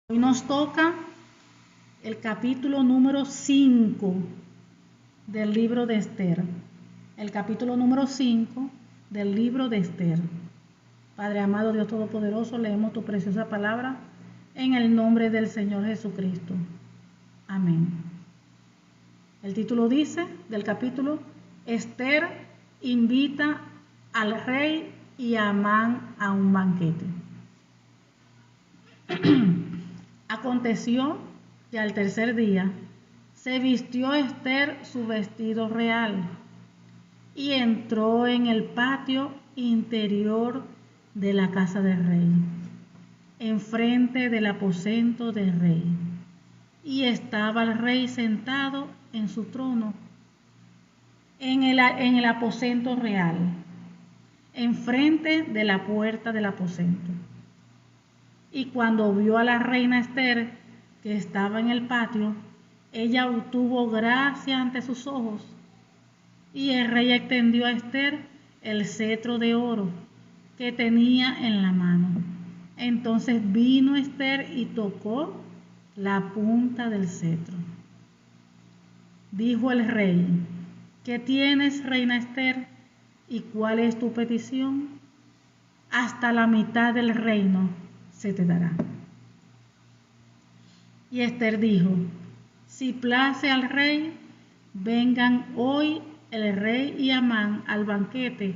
Hoy nos toca el capítulo número 5 del libro de Esther. El capítulo número 5 del libro de Esther. Padre amado, Dios Todopoderoso, leemos tu preciosa palabra en el nombre del Señor Jesucristo. Amén. El título dice del capítulo: Esther invita al rey y a Amán a un banquete. Aconteció que al tercer día se vistió Esther su vestido real y entró en el patio interior de la casa del rey, enfrente del aposento del rey. Y estaba el rey sentado en su trono, en el aposento real, enfrente de la puerta del aposento. Y cuando vio a la reina Esther, que estaba en el patio, ella obtuvo gracia ante sus ojos. Y el rey extendió a Esther el cetro de oro que tenía en la mano. Entonces vino Esther y tocó la punta del cetro. Dijo el rey: ¿Qué tienes, reina Esther? ¿Y cuál es tu petición? Hasta la mitad del reino se te dará. Y Esther dijo: Si place al rey, vengan hoy el rey y Amán al banquete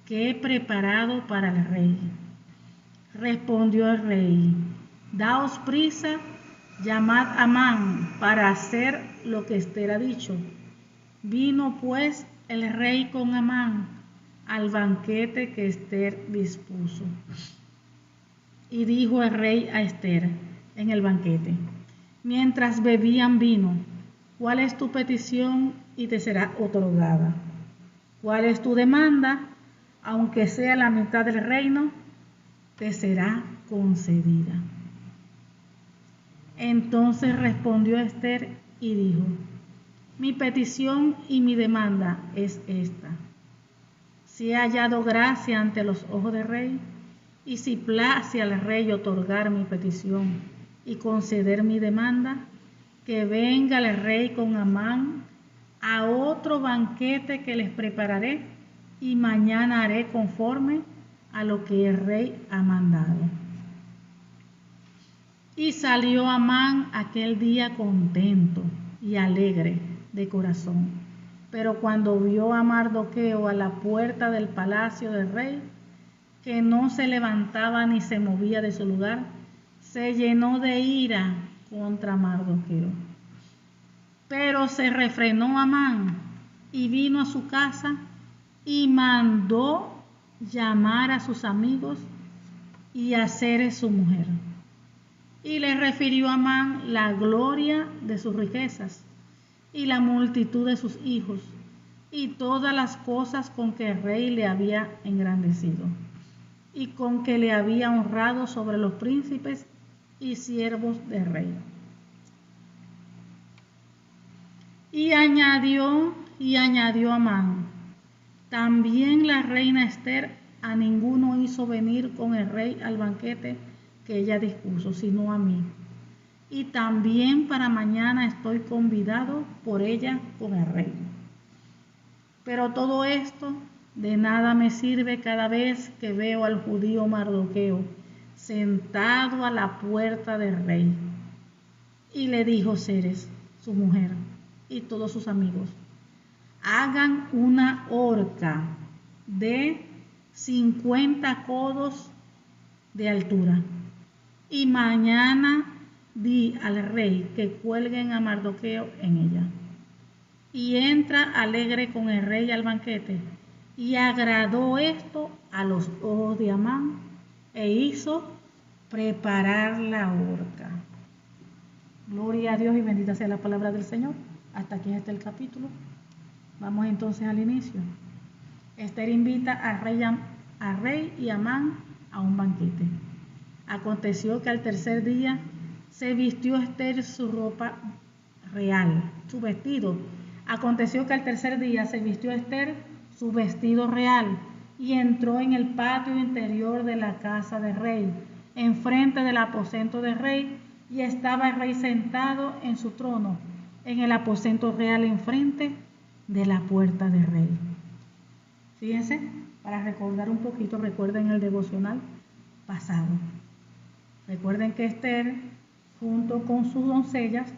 que he preparado para el rey. Respondió el rey: Daos prisa, llamad a Amán para hacer lo que Esther ha dicho. Vino pues el rey con Amán al banquete que Esther dispuso. Y dijo el rey a Esther en el banquete, mientras bebían vino: ¿Cuál es tu petición y te será otorgada? ¿Cuál es tu demanda? Aunque sea la mitad del reino, te será concedida. Entonces respondió Esther y dijo: Mi petición y mi demanda es esta: si he hallado gracia ante los ojos del rey, y si place al rey otorgar mi petición y conceder mi demanda, que venga el rey con Amán a otro banquete que les prepararé, y mañana haré conforme a lo que el rey ha mandado. Y salió Amán aquel día contento y alegre de corazón. Pero cuando vio a Mardoqueo a la puerta del palacio del rey, que no se levantaba ni se movía de su lugar, se llenó de ira contra Mardoqueo. Pero se refrenó Amán y vino a su casa y mandó llamar a sus amigos y a Zeres su mujer. Y le refirió a Amán la gloria de sus riquezas y la multitud de sus hijos y todas las cosas con que el rey le había engrandecido y con que le había honrado sobre los príncipes y siervos del rey. Y añadió Amán: también la reina Esther a ninguno hizo venir con el rey al banquete que ella dispuso, sino a mí. Y también para mañana estoy convidado por ella con el rey. Pero todo esto de nada me sirve cada vez que veo al judío Mardoqueo sentado a la puerta del rey. Y le dijo Zeres, su mujer, y todos sus amigos: hagan una horca de 50 codos de altura, y mañana di al rey que cuelguen a Mardoqueo en ella. Y entra alegre con el rey al banquete, y agradó esto a los ojos de Amán, e hizo preparar la horca. Gloria a Dios y bendita sea la palabra del Señor. Hasta aquí está el capítulo. Vamos entonces al inicio. Esther invita a rey y Amán a un banquete. Aconteció que al tercer día se vistió Esther su ropa real, su vestido. Aconteció que al tercer día se vistió Esther su vestido real y entró en el patio interior de la casa del rey, enfrente del aposento del rey, y estaba el rey sentado en su trono, en el aposento real enfrente de la puerta del rey. Fíjense, para recordar un poquito, recuerden el devocional pasado. Recuerden que Esther, junto con sus doncellas,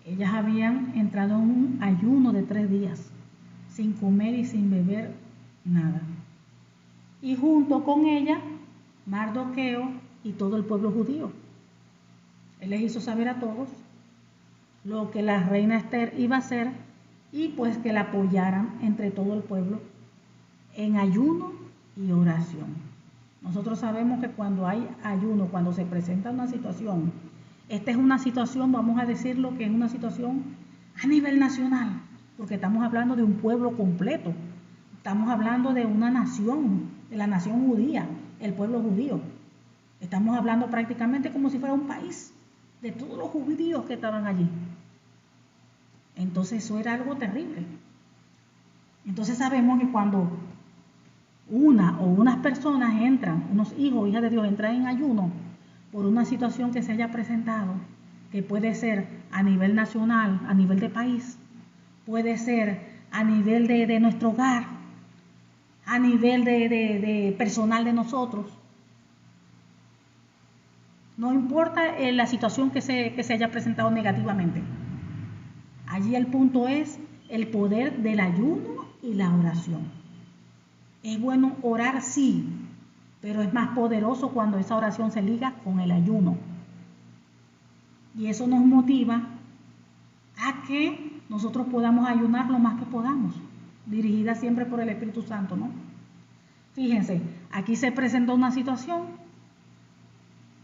ellas habían entrado en un ayuno de 3 días, sin comer y sin beber nada. Y junto con ella, Mardoqueo y todo el pueblo judío. Él les hizo saber a todos lo que la reina Esther iba a hacer y pues que la apoyaran entre todo el pueblo en ayuno y oración. Nosotros sabemos que cuando hay ayuno, cuando se presenta una situación, esta es una situación, vamos a decirlo, que es una situación a nivel nacional, porque estamos hablando de un pueblo completo, estamos hablando de una nación, de la nación judía, el pueblo judío. Estamos hablando prácticamente como si fuera un país, de todos los judíos que estaban allí. Entonces eso era algo terrible. Entonces sabemos que cuando una o unas personas entran, unos hijos o hijas de Dios entran en ayuno por una situación que se haya presentado, que puede ser a nivel nacional, a nivel de país, puede ser a nivel de nuestro hogar, a nivel de personal de nosotros. No importa la situación que se haya presentado negativamente. Allí el punto es el poder del ayuno y la oración. Es bueno orar, sí, pero es más poderoso cuando esa oración se liga con el ayuno. Y eso nos motiva a que nosotros podamos ayunar lo más que podamos, dirigida siempre por el Espíritu Santo, ¿no? Fíjense, aquí se presentó una situación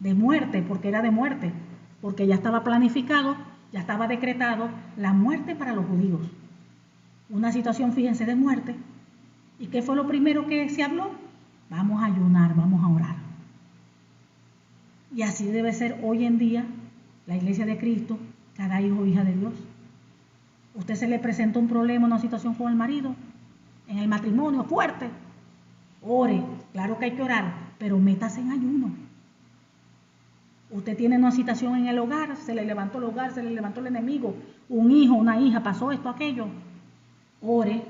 de muerte, porque era de muerte, porque ya estaba planificado, ya estaba decretado la muerte para los judíos. Una situación, fíjense, de muerte. ¿Y qué fue lo primero que se habló? Vamos a ayunar, vamos a orar. Y así debe ser hoy en día la Iglesia de Cristo, cada hijo o hija de Dios. Usted se le presenta un problema, una situación con el marido, en el matrimonio, fuerte. Ore, claro que hay que orar, pero métase en ayuno. Usted tiene una situación en el hogar, se le levantó el hogar, se le levantó el enemigo, un hijo, una hija, pasó esto, aquello. Ore,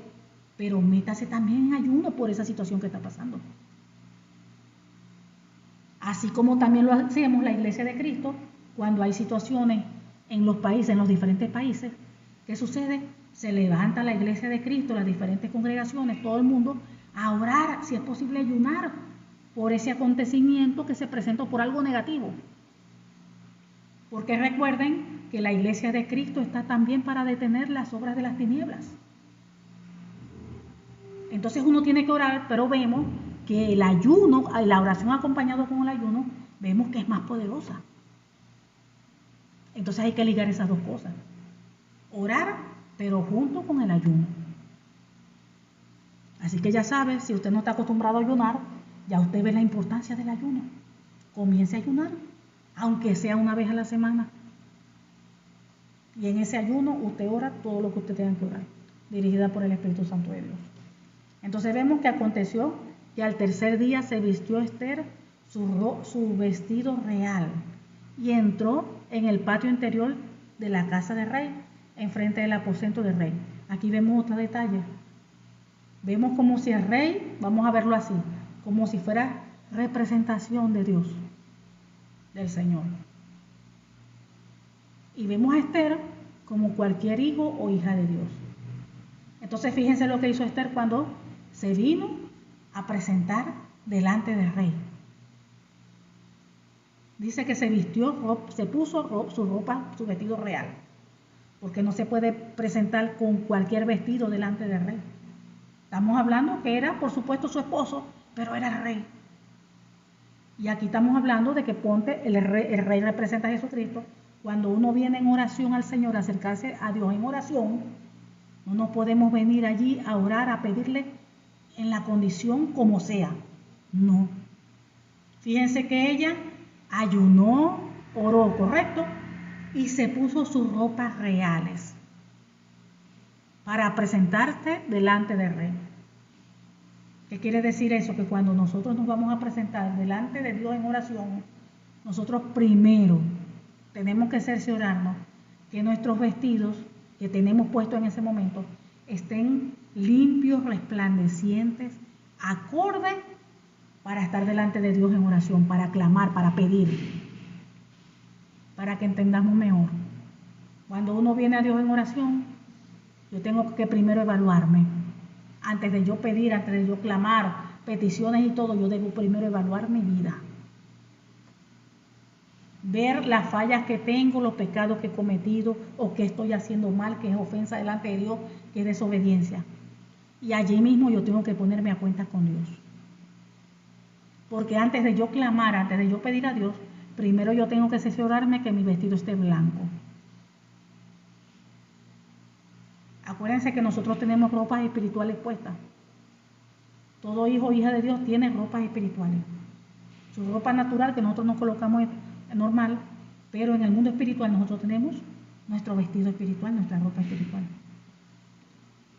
pero métase también en ayuno por esa situación que está pasando. Así como también lo hacemos la Iglesia de Cristo, cuando hay situaciones en los países, en los diferentes países, ¿qué sucede? Se levanta la Iglesia de Cristo, las diferentes congregaciones, todo el mundo, a orar, si es posible ayunar por ese acontecimiento que se presentó por algo negativo. Porque recuerden que la Iglesia de Cristo está también para detener las obras de las tinieblas. Entonces uno tiene que orar, pero vemos que el ayuno, la oración acompañado con el ayuno, vemos que es más poderosa. Entonces hay que ligar esas dos cosas. Orar, pero junto con el ayuno. Así que ya sabe, si usted no está acostumbrado a ayunar, ya usted ve la importancia del ayuno. Comience a ayunar, aunque sea una vez a la semana. Y en ese ayuno usted ora todo lo que usted tenga que orar, dirigida por el Espíritu Santo de Dios. Entonces vemos que aconteció que al tercer día se vistió Esther su vestido real y entró en el patio interior de la casa del rey, enfrente del aposento del rey. Aquí vemos otro detalle. Vemos como si el rey, vamos a verlo así, como si fuera representación de Dios, del Señor. Y vemos a Esther como cualquier hijo o hija de Dios. Entonces fíjense lo que hizo Esther cuando se vino a presentar delante del rey. Dice que se vistió, se puso su ropa, su vestido real, porque no se puede presentar con cualquier vestido delante del rey. Estamos hablando que era, por supuesto, su esposo, pero era el rey. Y aquí estamos hablando de que el rey representa a Jesucristo. Cuando uno viene en oración al Señor, a acercarse a Dios en oración, no nos podemos venir allí a orar, a pedirle en la condición como sea. No. Fíjense que ella ayunó, oró, ¿correcto? Y se puso sus ropas reales para presentarse delante del rey. ¿Qué quiere decir eso? Que cuando nosotros nos vamos a presentar delante de Dios en oración, nosotros primero tenemos que cerciorarnos que nuestros vestidos que tenemos puestos en ese momento estén limpios, resplandecientes, acordes para estar delante de Dios en oración, para clamar, para pedir, para que entendamos mejor. Cuando uno viene a Dios en oración, yo tengo que primero evaluarme. Antes de yo pedir, antes de yo clamar, peticiones y todo, yo debo primero evaluar mi vida. Ver las fallas que tengo, los pecados que he cometido o que estoy haciendo mal, que es ofensa delante de Dios, que es desobediencia. Y allí mismo yo tengo que ponerme a cuentas con Dios. Porque antes de yo clamar, antes de yo pedir a Dios, primero yo tengo que cerciorarme que mi vestido esté blanco. Acuérdense que nosotros tenemos ropas espirituales puestas. Todo hijo o hija de Dios tiene ropas espirituales. Su ropa natural que nosotros nos colocamos es normal, pero en el mundo espiritual nosotros tenemos nuestro vestido espiritual, nuestra ropa espiritual.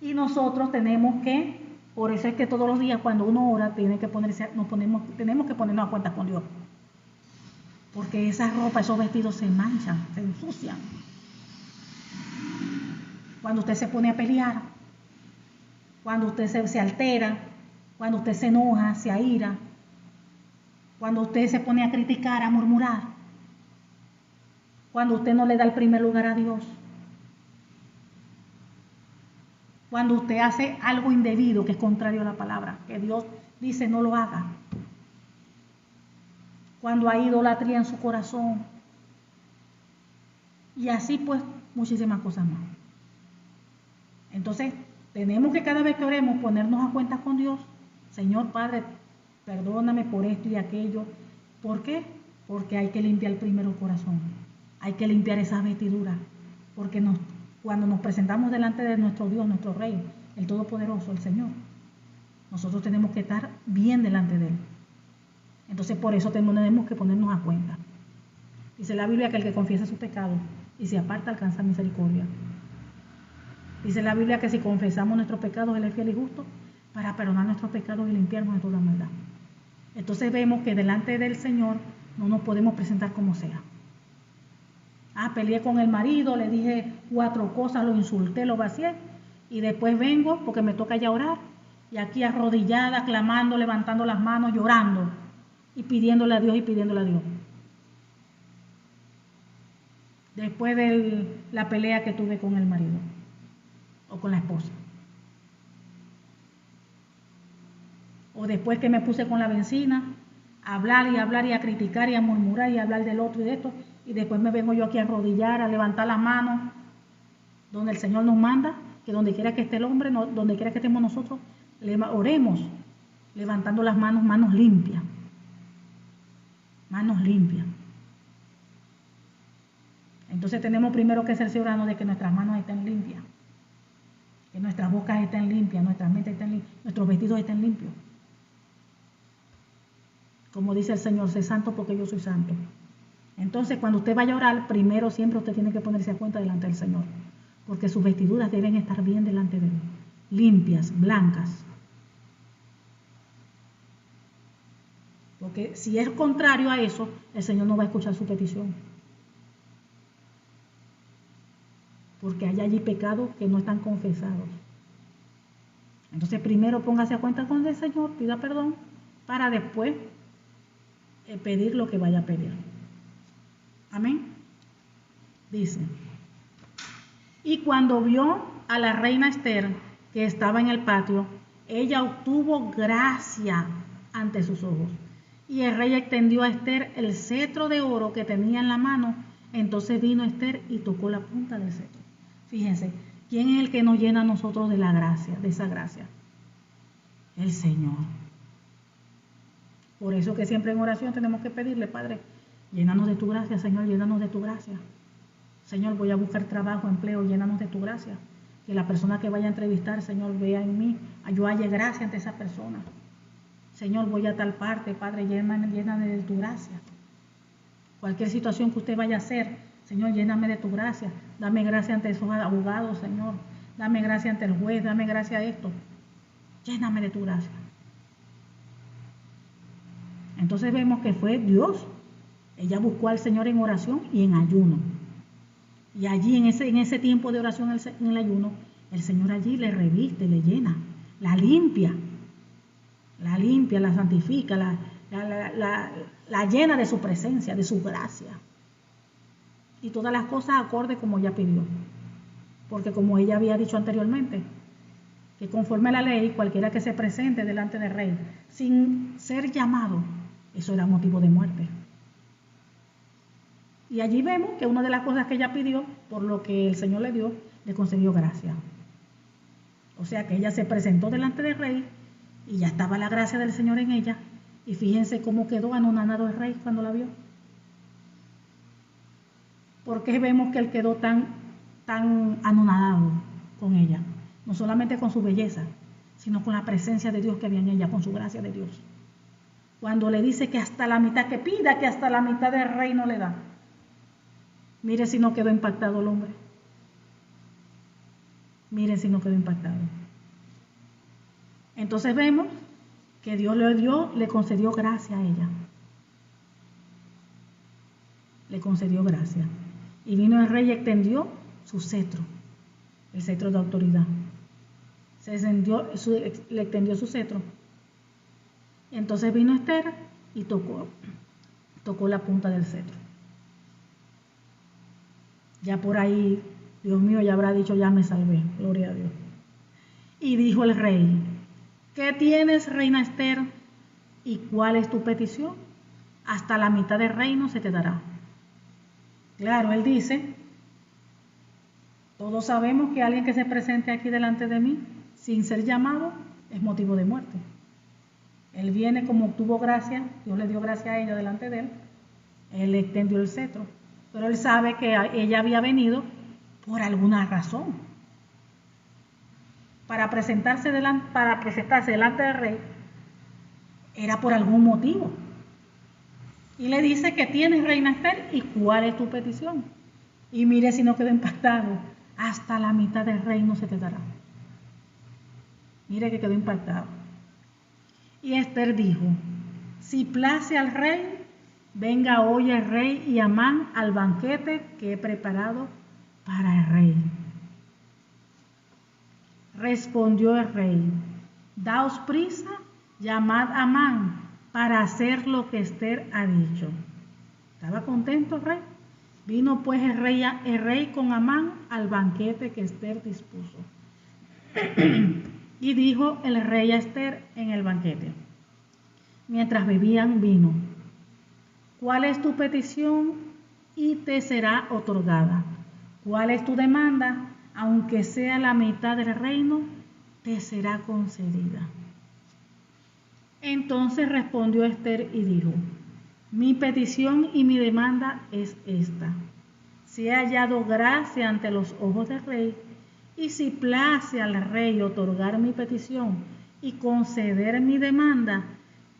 Y nosotros tenemos que, por eso es que todos los días cuando uno ora tenemos que ponernos a cuenta con Dios. Porque esas ropas, esos vestidos se manchan, se ensucian. Cuando usted se pone a pelear, cuando usted se altera, cuando usted se enoja, se aira, cuando usted se pone a criticar, a murmurar, cuando usted no le da el primer lugar a Dios, cuando usted hace algo indebido que es contrario a la palabra, que Dios dice no lo haga, cuando hay idolatría en su corazón, y así pues muchísimas cosas más. Entonces tenemos que cada vez que oremos ponernos a cuenta con Dios. Señor Padre, perdóname por esto y aquello. ¿Por qué? Porque hay que limpiar primero el corazón, hay que limpiar esas vestiduras, porque cuando nos presentamos delante de nuestro Dios, nuestro Rey, el Todopoderoso, el Señor, nosotros tenemos que estar bien delante de Él. Entonces por eso tenemos que ponernos a cuenta. Dice la Biblia que el que confiesa sus pecados y se aparta alcanza misericordia. Dice la Biblia que si confesamos nuestros pecados, Él es fiel y justo para perdonar nuestros pecados y limpiarnos de toda maldad. Entonces vemos que delante del Señor no nos podemos presentar como sea. Peleé con el marido, le dije 4 cosas, lo insulté, lo vacié y después vengo porque me toca ya orar y aquí arrodillada, clamando, levantando las manos, llorando y pidiéndole a Dios y pidiéndole a Dios. Después de la pelea que tuve con el marido o con la esposa. O después que me puse con la vecina a hablar y a criticar y a murmurar y a hablar del otro y de esto, y después me vengo yo aquí a arrodillar, a levantar las manos, donde el Señor nos manda, que donde quiera que esté el hombre, donde quiera que estemos nosotros, oremos, levantando las manos, manos limpias. Manos limpias. Entonces tenemos primero que cerciorarnos de que nuestras manos estén limpias, que nuestras bocas estén limpias, nuestras mentes estén limpias, nuestros vestidos estén limpios. Como dice el Señor, sé santo porque yo soy santo. Entonces, cuando usted vaya a orar, primero siempre usted tiene que ponerse a cuenta delante del Señor, porque sus vestiduras deben estar bien delante de Él, limpias, blancas. Porque si es contrario a eso, el Señor no va a escuchar su petición. Porque hay allí pecados que no están confesados. Entonces, primero póngase a cuenta con el Señor, pida perdón, para después pedir lo que vaya a pedir. Amén. Dice, y cuando vio a la reina Esther que estaba en el patio, ella obtuvo gracia ante sus ojos. Y el rey extendió a Esther el cetro de oro que tenía en la mano. Entonces vino Esther y tocó la punta del cetro. Fíjense, ¿quién es el que nos llena a nosotros de la gracia, de esa gracia? El Señor. Por eso que siempre en oración tenemos que pedirle, Padre, llénanos de tu gracia, Señor, llénanos de tu gracia. Señor, voy a buscar trabajo, empleo, llénanos de tu gracia. Que la persona que vaya a entrevistar, Señor, vea en mí, yo halle gracia ante esa persona. Señor, voy a tal parte, Padre, lléname de tu gracia. Cualquier situación que usted vaya a hacer, Señor, lléname de tu gracia. Dame gracia ante esos abogados, Señor. Dame gracia ante el juez, dame gracia a esto. Lléname de tu gracia. Entonces vemos que fue Dios Ella buscó al Señor en oración y en ayuno. Y allí en ese tiempo de oración en el ayuno, el Señor allí le reviste, le llena, la limpia, la santifica, la llena de su presencia, de su gracia. Y todas las cosas acorde como ella pidió. Porque como ella había dicho anteriormente, que conforme a la ley, cualquiera que se presente delante del rey sin ser llamado, eso era motivo de muerte. Y allí vemos que una de las cosas que ella pidió, por lo que el Señor le dio, le concedió gracia. O sea que ella se presentó delante del rey y ya estaba la gracia del Señor en ella. Y fíjense cómo quedó anonadado el rey cuando la vio. Porque vemos que él quedó tan anonadado con ella. No solamente con su belleza, sino con la presencia de Dios que había en ella, con su gracia de Dios. Cuando le dice que hasta la mitad, que pida que hasta la mitad del reino le da. Mire si no quedó impactado el hombre. Miren si no quedó impactado. Entonces vemos que Dios le concedió gracia a ella. Le concedió gracia. Y vino el rey y extendió su cetro, el cetro de autoridad. Le extendió su cetro. Entonces vino Esther y tocó la punta del cetro. Ya por ahí, Dios mío, ya habrá dicho, ya me salvé, gloria a Dios. Y dijo el rey, ¿qué tienes, reina Esther? ¿Y cuál es tu petición? Hasta la mitad del reino se te dará. Claro, él dice, todos sabemos que alguien que se presente aquí delante de mí, sin ser llamado, es motivo de muerte. Él viene como obtuvo gracia, Dios le dio gracia a ella delante de él, él le extendió el cetro. Pero él sabe que ella había venido por alguna razón. Para presentarse delante del rey, era por algún motivo. Y le dice, ¿qué tienes, reina Esther? ¿Y cuál es tu petición? Y mire si no quedó impactado. Hasta la mitad del reino se te dará. Mire que quedó impactado. Y Esther dijo, si place al rey, venga hoy el rey y Amán al banquete que he preparado para el rey. Respondió el rey, daos prisa, llamad a Amán para hacer lo que Esther ha dicho. ¿Estaba contento el rey? Vino pues el rey con Amán al banquete que Esther dispuso. Y dijo el rey a Esther en el banquete, mientras bebían vino, ¿cuál es tu petición? Y te será otorgada. ¿Cuál es tu demanda? Aunque sea la mitad del reino, te será concedida. Entonces respondió Esther y dijo, mi petición y mi demanda es esta. Si he hallado gracia ante los ojos del rey, y si place al rey otorgar mi petición y conceder mi demanda,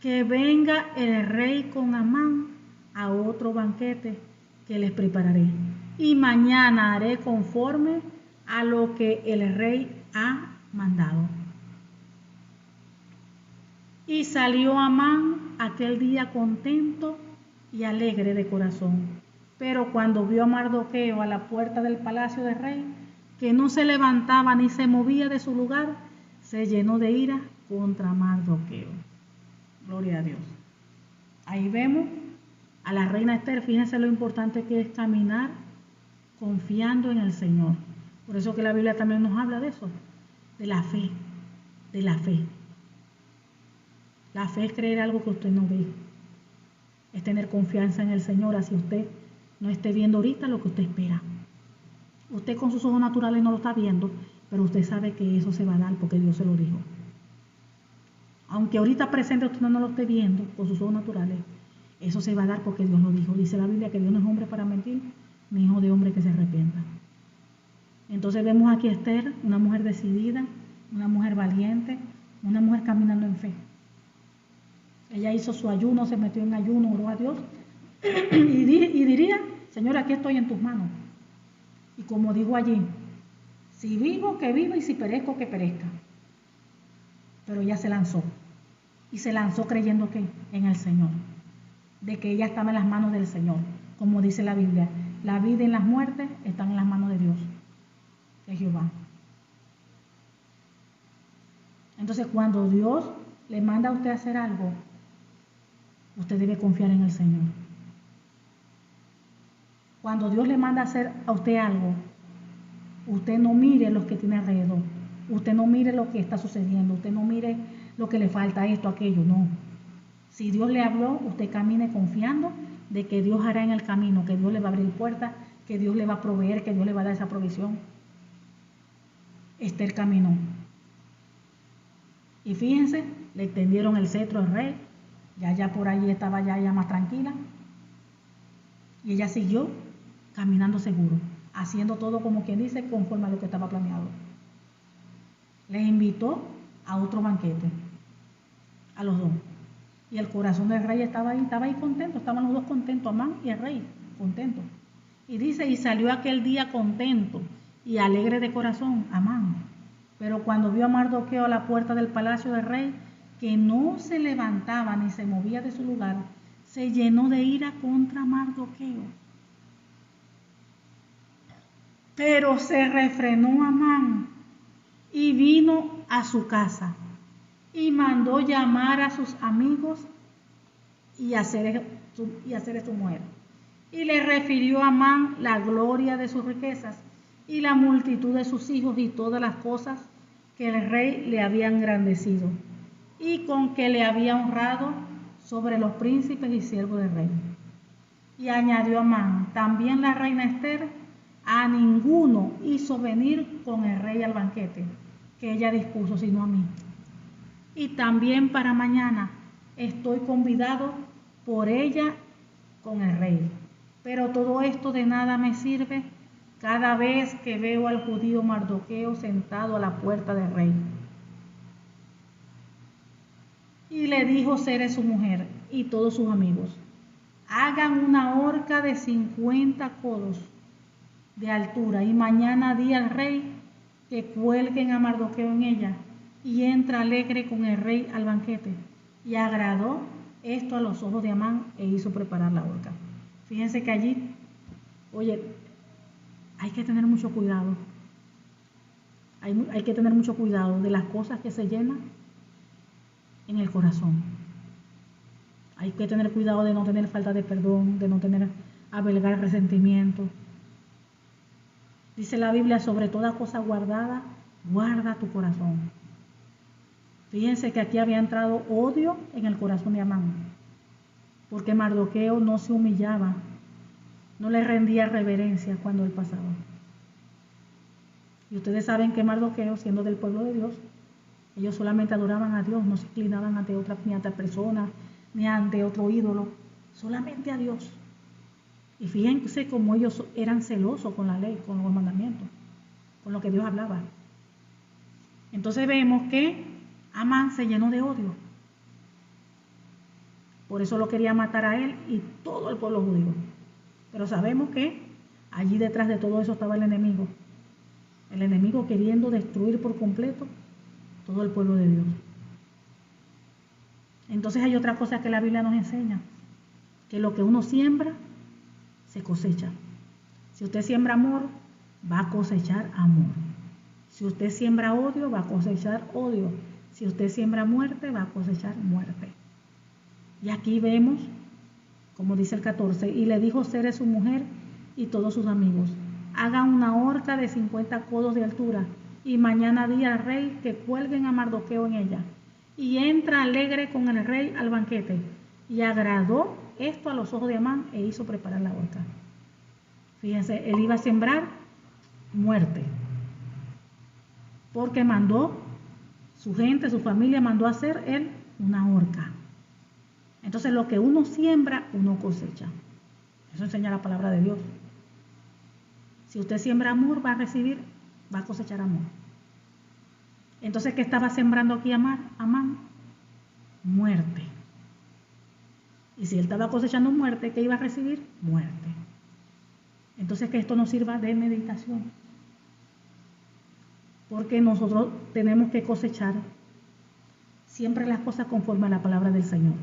que venga el rey con Amán a otro banquete que les prepararé. Y mañana haré conforme a lo que el rey ha mandado. Y salió Amán aquel día contento y alegre de corazón. Pero cuando vio a Mardoqueo a la puerta del palacio del rey, que no se levantaba ni se movía de su lugar, se llenó de ira contra Mardoqueo. Gloria a Dios. Ahí vemos a la reina Esther. Fíjense lo importante que es caminar confiando en el Señor. Por eso que la Biblia también nos habla de eso, de la fe, de la fe. La fe es creer algo que usted no ve, es tener confianza en el Señor, así usted no esté viendo ahorita lo que usted espera. Usted con sus ojos naturales no lo está viendo, pero usted sabe que eso se va a dar porque Dios se lo dijo. Aunque ahorita presente usted no lo esté viendo con sus ojos naturales, eso se va a dar porque Dios lo dijo. Dice la Biblia que Dios no es hombre para mentir, ni hijo de hombre que se arrepienta. Entonces vemos aquí a Esther, una mujer decidida, una mujer valiente, una mujer caminando en fe. Ella hizo su ayuno, se metió en ayuno, oró a Dios y diría, Señor, aquí estoy en tus manos. Y como dijo allí, si vivo, que viva, y si perezco, que perezca. Pero ella se lanzó. Y se lanzó creyendo que en el Señor. de que ella estaba en las manos del Señor, como dice la Biblia. La vida y las muertes están en las manos de Dios, de Jehová. Entonces, cuando Dios le manda a usted a hacer algo, usted debe confiar en el Señor. Cuando Dios le manda a hacer a usted algo, usted no mire lo que tiene alrededor, usted no mire lo que está sucediendo, usted no mire lo que le falta, esto, aquello, no. Si Dios le habló, usted camine confiando de que Dios hará en el camino, que Dios le va a abrir puertas, que Dios le va a proveer, que Dios le va a dar esa provisión. Esther caminó. Y fíjense, le extendieron el cetro al rey, ya por allí estaba ya más tranquila. Y ella siguió caminando seguro, haciendo todo como quien dice, conforme a lo que estaba planeado. Les invitó a otro banquete, a los dos. Y el corazón del rey estaba ahí contento, estaban los dos contentos, Amán y el rey, contentos. Y dice, y salió aquel día contento y alegre de corazón, Amán. Pero cuando vio a Mardoqueo a la puerta del palacio del rey, que no se levantaba ni se movía de su lugar, se llenó de ira contra Mardoqueo. Pero se refrenó Amán y vino a su casa y mandó llamar a sus amigos y hacer su mujer. Y le refirió a Amán la gloria de sus riquezas y la multitud de sus hijos y todas las cosas que el rey le había engrandecido y con que le había honrado sobre los príncipes y siervos del rey. Y añadió Amán, también la reina Esther a ninguno hizo venir con el rey al banquete que ella dispuso, sino a mí. Y también para mañana estoy convidado por ella con el rey. Pero todo esto de nada me sirve cada vez que veo al judío Mardoqueo sentado a la puerta del rey. Y le dijo Zeres su mujer y todos sus amigos, hagan una horca de 50 codos de altura y mañana di al rey que cuelguen a Mardoqueo en ella, y entra alegre con el rey al banquete. Y agradó esto a los ojos de Amán e hizo preparar la horca. Fíjense que allí, oye, hay que tener mucho cuidado. Hay que tener mucho cuidado de las cosas que se llenan en el corazón. Hay que tener cuidado de no tener falta de perdón, de no tener albergar resentimiento. Dice la Biblia, sobre toda cosa guardada, guarda tu corazón. Fíjense que aquí había entrado odio en el corazón de Amán, porque Mardoqueo no se humillaba, no le rendía reverencia cuando él pasaba. Y ustedes saben que Mardoqueo, siendo del pueblo de Dios, ellos solamente adoraban a Dios, no se inclinaban ante otra, ni ante persona, ni ante otro ídolo, solamente a Dios. Y fíjense cómo ellos eran celosos con la ley, con los mandamientos, con lo que Dios hablaba. Entonces vemos que Amán se llenó de odio. Por eso lo quería matar a él y todo el pueblo judío. Pero sabemos que allí detrás de todo eso estaba el enemigo. El enemigo queriendo destruir por completo todo el pueblo de Dios. Entonces hay otra cosa que la Biblia nos enseña, que lo que uno siembra, se cosecha. Si usted siembra amor, va a cosechar amor. Si usted siembra odio, va a cosechar odio. Si usted siembra muerte, va a cosechar muerte. Y aquí vemos, como dice el 14, y le dijo Zeres su mujer y todos sus amigos, hagan una horca de 50 codos de altura y mañana di al rey que cuelguen a Mardoqueo en ella. Y entra alegre con el rey al banquete. Y agradó esto a los ojos de Amán e hizo preparar la horca. Fíjense, él iba a sembrar muerte, porque mandó, su gente, su familia mandó a hacer él una horca. Entonces lo que uno siembra, uno cosecha. Eso enseña la palabra de Dios. Si usted siembra amor, va a recibir, va a cosechar amor. Entonces, ¿qué estaba sembrando aquí Amán? Muerte. Y si él estaba cosechando muerte, ¿qué iba a recibir? Muerte. Entonces, que esto nos sirva de meditación. Porque nosotros tenemos que cosechar siempre las cosas conforme a la palabra del Señor.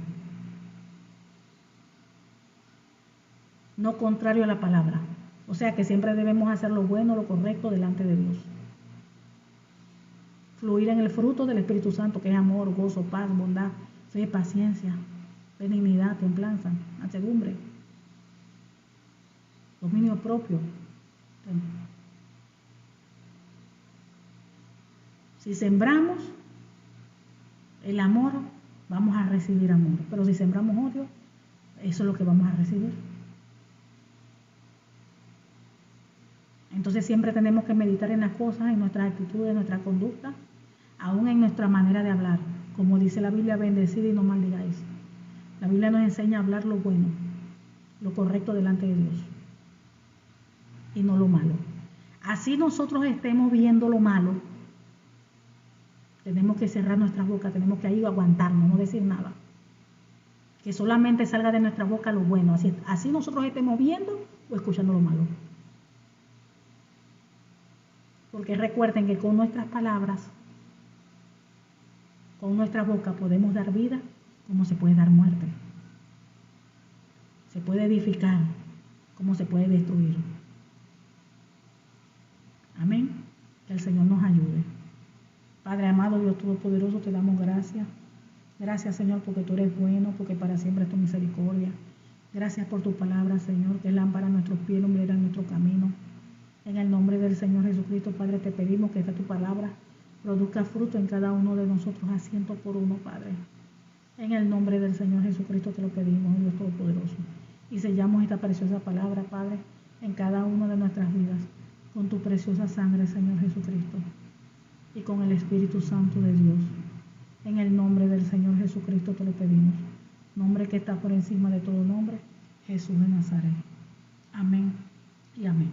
no contrario a la palabra. O sea que siempre debemos hacer lo bueno, lo correcto delante de Dios. Fluir en el fruto del Espíritu Santo, que es amor, gozo, paz, bondad, fe, paciencia, benignidad, templanza, mansedumbre, dominio propio. Si sembramos el amor, vamos a recibir amor. Pero si sembramos odio, eso es lo que vamos a recibir. Entonces siempre tenemos que meditar en las cosas, en nuestras actitudes, en nuestra conducta, aún en nuestra manera de hablar. Como dice la Biblia, bendecid y no maldigáis. La Biblia nos enseña a hablar lo bueno, lo correcto delante de Dios, y no lo malo. Así nosotros estemos viendo lo malo, tenemos que cerrar nuestras bocas, tenemos que ahí aguantarnos, no decir nada. Que solamente salga de nuestra boca lo bueno, así nosotros estemos viendo o escuchando lo malo. Porque recuerden que con nuestras palabras, con nuestra boca podemos dar vida como se puede dar muerte. Se puede edificar como se puede destruir. Amén. Que el Señor nos ayude. Padre amado, Dios Todopoderoso, te damos gracias. Gracias, Señor, porque tú eres bueno, porque para siempre es tu misericordia. Gracias por tu palabra, Señor, que es lámpara a nuestros pies, lumbrera en nuestro camino. En el nombre del Señor Jesucristo, Padre, te pedimos que esta tu palabra produzca fruto en cada uno de nosotros, a 100 por uno, Padre. En el nombre del Señor Jesucristo te lo pedimos, Dios Todopoderoso. Y sellamos esta preciosa palabra, Padre, en cada una de nuestras vidas, con tu preciosa sangre, Señor Jesucristo, y con el Espíritu Santo de Dios. En el nombre del Señor Jesucristo te lo pedimos. Nombre que está por encima de todo nombre, Jesús de Nazaret. Amén y amén.